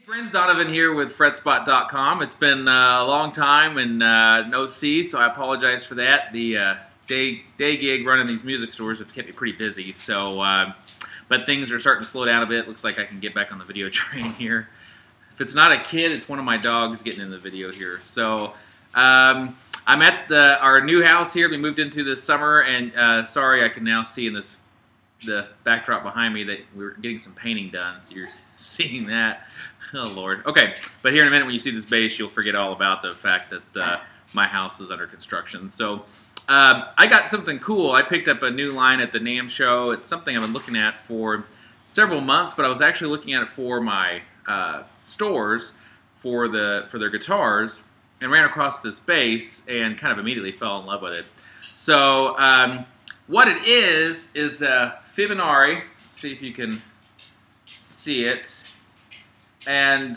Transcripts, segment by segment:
Friends, Donovan here with Fretspot.com. It's been a long time and no see, so I apologize for that. The day gig running these music stores have kept me pretty busy, so but things are starting to slow down a bit. Looks like I can get back on the video train here. If it's not a kid, it's one of my dogs getting in the video here. So I'm at our new house here. We moved into this summer, and sorry, I can now see in the backdrop behind me that we're getting some painting done, so you're seeing that. Oh Lord. Okay, but here in a minute when you see this base, you'll forget all about the fact that my house is under construction. So I got something cool. I picked up a new line at the NAMM show. It's something I've been looking at for several months, but I was actually looking at it for my stores for their guitars, and ran across this bass and kind of immediately fell in love with it. So what it is Fibenare. Let's see if you can see it. And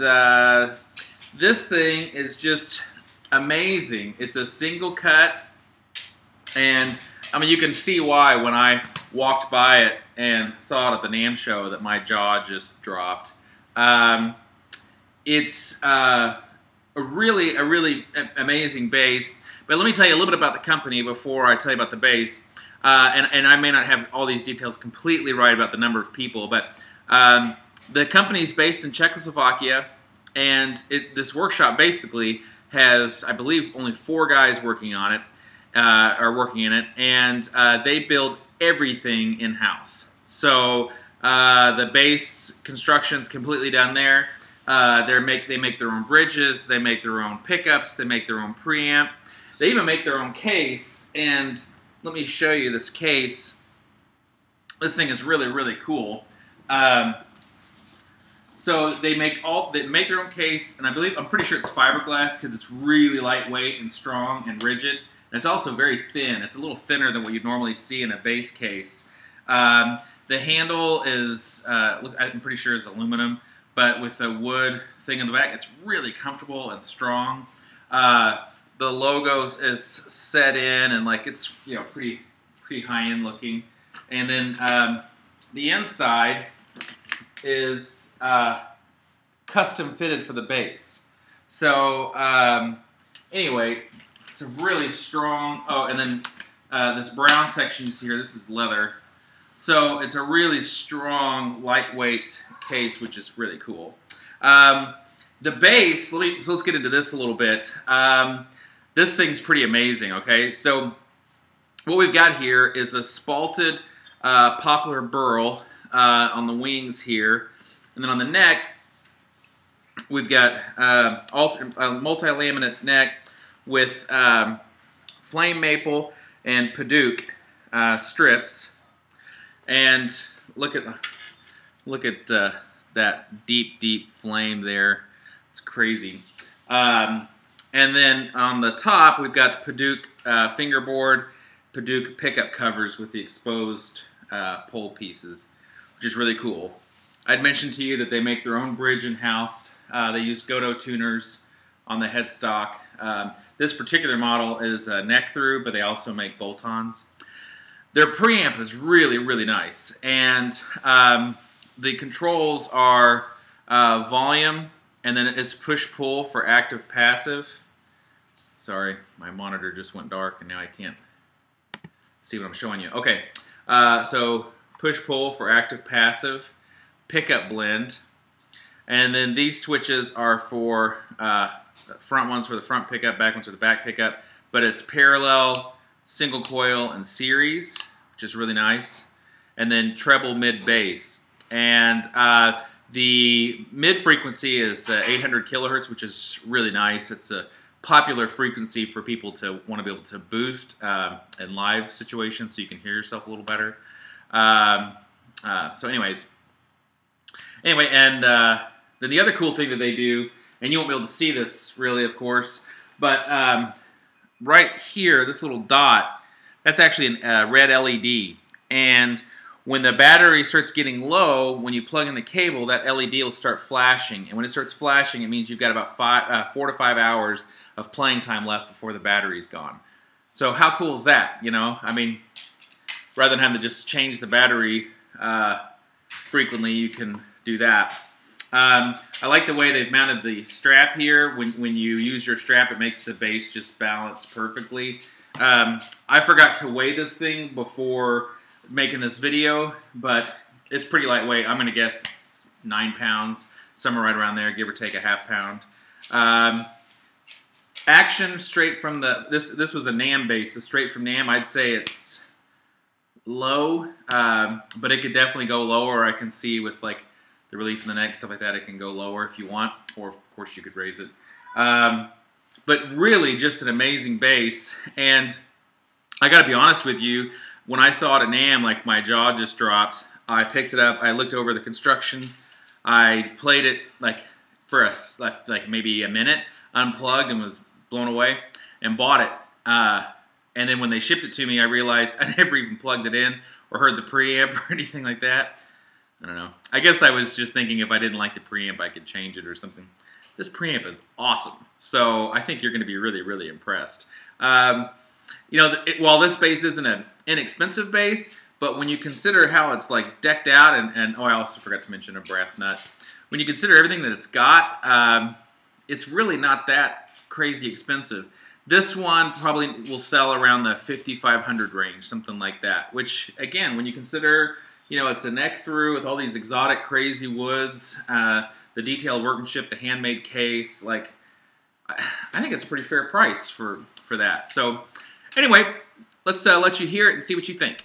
this thing is just amazing. It's a single cut, and I mean, you can see why when I walked by it and saw it at the NAMM show that my jaw just dropped. It's a really amazing bass. But let me tell you a little bit about the company before I tell you about the bass. And I may not have all these details completely right about the number of people, but the company is based in Czechoslovakia, and this workshop basically has, I believe, only 4 guys working on it, are working in it, and they build everything in-house. So the bass construction's completely done there. They make their own bridges, they make their own pickups, they make their own preamp. They even make their own case, and let me show you this case. This thing is really cool. So they make their own case, and I'm pretty sure it's fiberglass because it's really lightweight and strong and rigid. And it's also very thin. It's a little thinner than what you'd normally see in a bass case. The handle is, I'm pretty sure is aluminum, but with a wood thing in the back, it's really comfortable and strong. The logos is set in, and like it's pretty high-end looking. And then the inside is custom fitted for the bass. So anyway, it's a really strong. Oh, and then this brown section you see here, this is leather. So it's a really strong, lightweight case, which is really cool. The bass. So let's get into this a little bit. This thing's pretty amazing. Okay, so what we've got here is a spalted Poplar Burl on the wings here, and then on the neck we've got multi-laminate neck with flame maple and Padauk strips. And look at that deep flame there. It's crazy. And then on the top, we've got Padauk fingerboard, Padauk pickup covers with the exposed pole pieces, which is really cool. I'd mentioned to you that they make their own bridge in-house. They use Godot tuners on the headstock. This particular model is a neck-through, but they also make bolt-ons. Their preamp is really nice, and the controls are volume, and then it's push-pull for active-passive. Sorry, my monitor just went dark, and now I can't see what I'm showing you. Okay, so push-pull for active-passive, pickup blend, and then these switches are for front ones for the front pickup, back ones for the back pickup, but it's parallel, single coil, and series, which is really nice, and then treble mid bass. And the mid frequency is 800 kilohertz, which is really nice. It's a popular frequency for people to want to be able to boost in live situations so you can hear yourself a little better. So anyways, and then the other cool thing that they do, and you won't be able to see this really, of course, but right here, this little dot, that's actually a red LED. And when the battery starts getting low, when you plug in the cable, that LED will start flashing. And when it starts flashing, it means you've got about 4 to 5 hours of playing time left before the battery's gone. So how cool is that, you know? I mean, rather than having to just change the battery frequently, you can do that. I like the way they've mounted the strap here. When you use your strap, it makes the bass just balance perfectly. I forgot to weigh this thing before making this video, but it's pretty lightweight. I'm going to guess it's 9 pounds, somewhere right around there, give or take a ½ pound. Action straight from the, this was a NAMM bass, so straight from NAMM, I'd say it's low, but it could definitely go lower. I can see with like the relief in the neck, stuff like that, it can go lower if you want, or of course you could raise it. But really just an amazing bass, and I gotta be honest with you, when I saw it at NAMM, like my jaw just dropped. I picked it up, I looked over the construction, I played it like for like maybe a minute, unplugged and was blown away, and bought it. And then when they shipped it to me, I realized I never even plugged it in or heard the preamp or anything like that. I don't know. I guess I was just thinking if I didn't like the preamp, I could change it or something. This preamp is awesome, so I think you're going to be really, really impressed. You know, while this bass isn't an inexpensive bass, but when you consider how it's like decked out, and oh, I also forgot to mention a brass nut. When you consider everything that it's got, it's really not that crazy expensive. This one probably will sell around the $5,500 range, something like that. Which, again, when you consider, you know, it's a neck through with all these exotic, crazy woods, the detailed workmanship, the handmade case, like, I think it's a pretty fair price for that. So, anyway, let's let you hear it and see what you think.